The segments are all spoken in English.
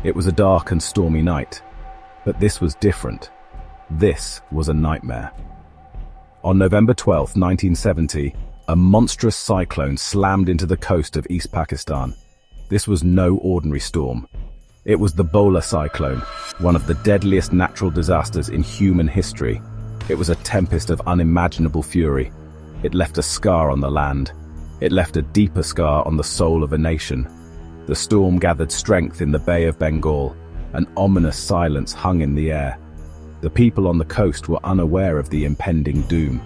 It was a dark and stormy night, but this was different. This was a nightmare. On November 12, 1970, a monstrous cyclone slammed into the coast of East Pakistan. This was no ordinary storm. It was the Bhola Cyclone, one of the deadliest natural disasters in human history. It was a tempest of unimaginable fury. It left a scar on the land. It left a deeper scar on the soul of a nation. The storm gathered strength in the Bay of Bengal. An ominous silence hung in the air. The people on the coast were unaware of the impending doom.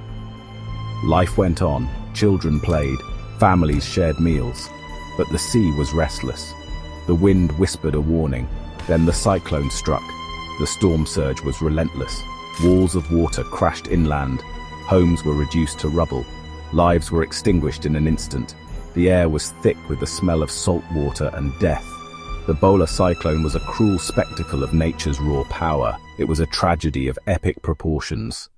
Life went on, children played, families shared meals, but the sea was restless. The wind whispered a warning, then the cyclone struck. The storm surge was relentless. Walls of water crashed inland. Homes were reduced to rubble. Lives were extinguished in an instant. The air was thick with the smell of salt water and death. The Bhola Cyclone was a cruel spectacle of nature's raw power. It was a tragedy of epic proportions.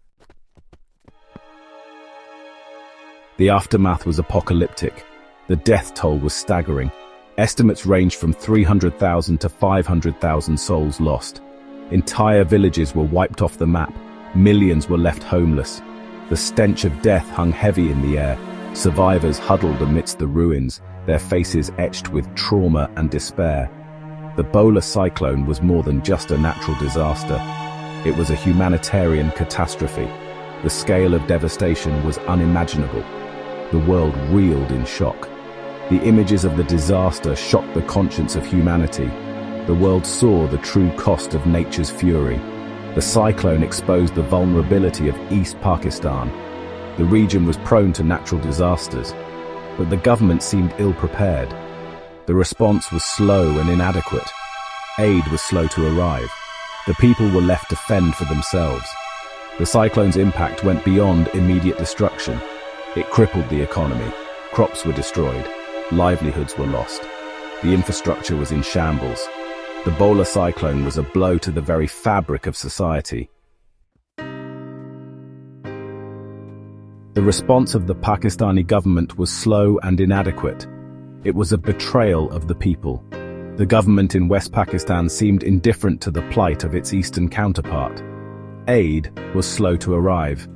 The aftermath was apocalyptic. The death toll was staggering. Estimates ranged from 300,000 to 500,000 souls lost. Entire villages were wiped off the map. Millions were left homeless. The stench of death hung heavy in the air. Survivors huddled amidst the ruins, their faces etched with trauma and despair. The Bhola Cyclone was more than just a natural disaster. It was a humanitarian catastrophe. The scale of devastation was unimaginable. The world reeled in shock. The images of the disaster shocked the conscience of humanity. The world saw the true cost of nature's fury. The cyclone exposed the vulnerability of East Pakistan. The region was prone to natural disasters, but the government seemed ill-prepared. The response was slow and inadequate. Aid was slow to arrive. The people were left to fend for themselves. The cyclone's impact went beyond immediate destruction. It crippled the economy. Crops were destroyed. Livelihoods were lost. The infrastructure was in shambles. The Bhola Cyclone was a blow to the very fabric of society. The response of the Pakistani government was slow and inadequate. It was a betrayal of the people. The government in West Pakistan seemed indifferent to the plight of its eastern counterpart. Aid was slow to arrive.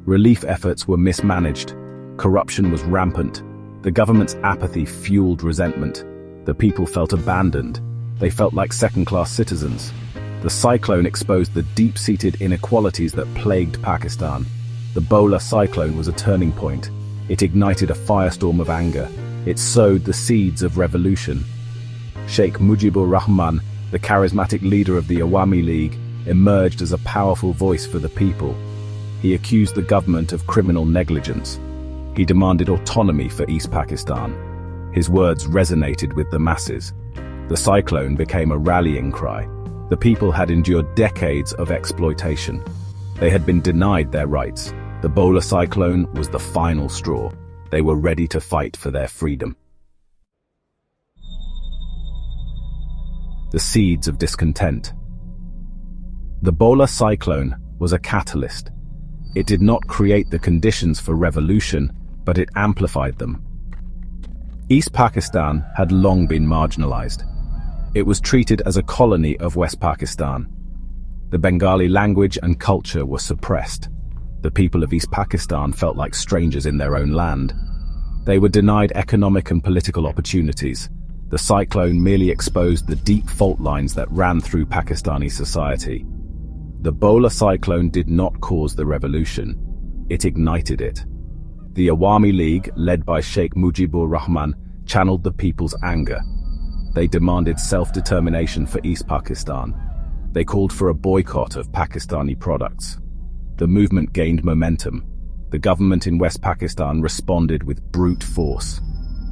Relief efforts were mismanaged. Corruption was rampant. The government's apathy fueled resentment. The people felt abandoned. They felt like second-class citizens. The cyclone exposed the deep-seated inequalities that plagued Pakistan. The Bhola Cyclone was a turning point. It ignited a firestorm of anger. It sowed the seeds of revolution. Sheikh Mujibur Rahman, the charismatic leader of the Awami League, emerged as a powerful voice for the people. He accused the government of criminal negligence. He demanded autonomy for East Pakistan. His words resonated with the masses. The cyclone became a rallying cry. The people had endured decades of exploitation. They had been denied their rights. The Bhola Cyclone was the final straw. They were ready to fight for their freedom. The seeds of discontent. The Bhola Cyclone was a catalyst. It did not create the conditions for revolution, but it amplified them. East Pakistan had long been marginalized. It was treated as a colony of West Pakistan. The Bengali language and culture were suppressed. The people of East Pakistan felt like strangers in their own land. They were denied economic and political opportunities. The cyclone merely exposed the deep fault lines that ran through Pakistani society. The Bhola Cyclone did not cause the revolution. It ignited it. The Awami League, led by Sheikh Mujibur Rahman, channeled the people's anger. They demanded self-determination for East Pakistan. They called for a boycott of Pakistani products. The movement gained momentum. The government in West Pakistan responded with brute force.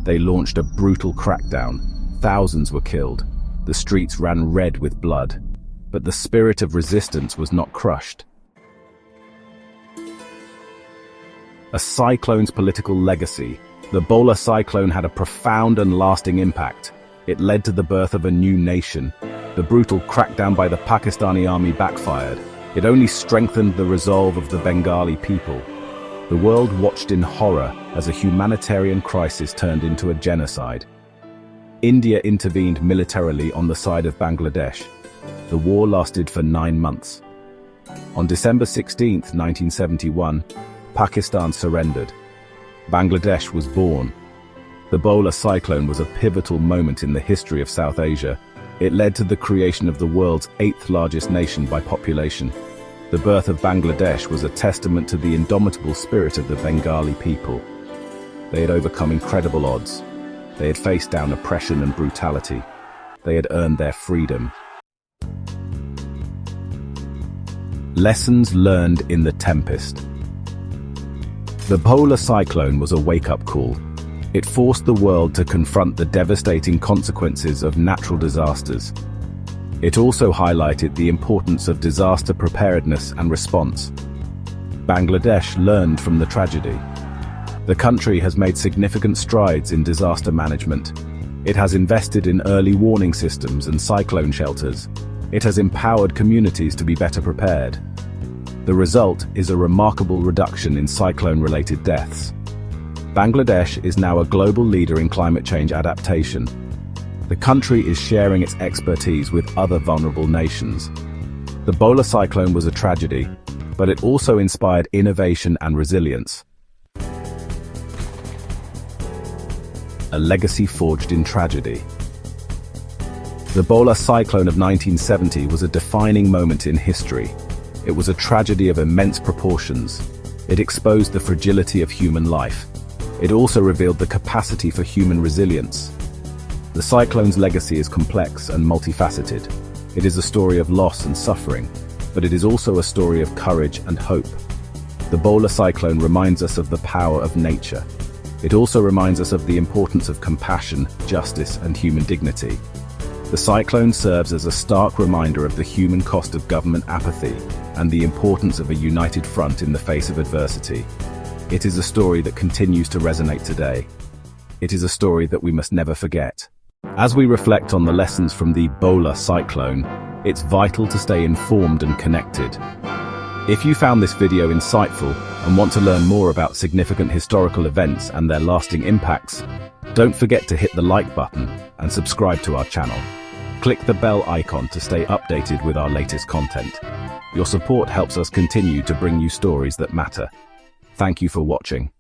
They launched a brutal crackdown. Thousands were killed. The streets ran red with blood. But the spirit of resistance was not crushed. A cyclone's political legacy. The Bhola Cyclone had a profound and lasting impact. It led to the birth of a new nation. The brutal crackdown by the Pakistani army backfired. It only strengthened the resolve of the Bengali people. The world watched in horror as a humanitarian crisis turned into a genocide. India intervened militarily on the side of Bangladesh. The war lasted for 9 months. On December 16, 1971, Pakistan surrendered. Bangladesh was born. The Bhola Cyclone was a pivotal moment in the history of South Asia. It led to the creation of the world's 8th largest nation by population. The birth of Bangladesh was a testament to the indomitable spirit of the Bengali people. They had overcome incredible odds. They had faced down oppression and brutality. They had earned their freedom. Lessons learned in the tempest. The Bhola Cyclone was a wake-up call. It forced the world to confront the devastating consequences of natural disasters. It also highlighted the importance of disaster preparedness and response. Bangladesh learned from the tragedy. The country has made significant strides in disaster management. It has invested in early warning systems and cyclone shelters. It has empowered communities to be better prepared. The result is a remarkable reduction in cyclone-related deaths. Bangladesh is now a global leader in climate change adaptation. The country is sharing its expertise with other vulnerable nations. The Bhola Cyclone was a tragedy, but it also inspired innovation and resilience. A legacy forged in tragedy. The Bhola Cyclone of 1970 was a defining moment in history. It was a tragedy of immense proportions. It exposed the fragility of human life. It also revealed the capacity for human resilience. The cyclone's legacy is complex and multifaceted. It is a story of loss and suffering, but it is also a story of courage and hope. The Bhola Cyclone reminds us of the power of nature. It also reminds us of the importance of compassion, justice, and human dignity. The cyclone serves as a stark reminder of the human cost of government apathy and the importance of a united front in the face of adversity. It is a story that continues to resonate today. It is a story that we must never forget. As we reflect on the lessons from the Bhola Cyclone, it's vital to stay informed and connected. If you found this video insightful and want to learn more about significant historical events and their lasting impacts, don't forget to hit the like button and subscribe to our channel. Click the bell icon to stay updated with our latest content. Your support helps us continue to bring you stories that matter. Thank you for watching.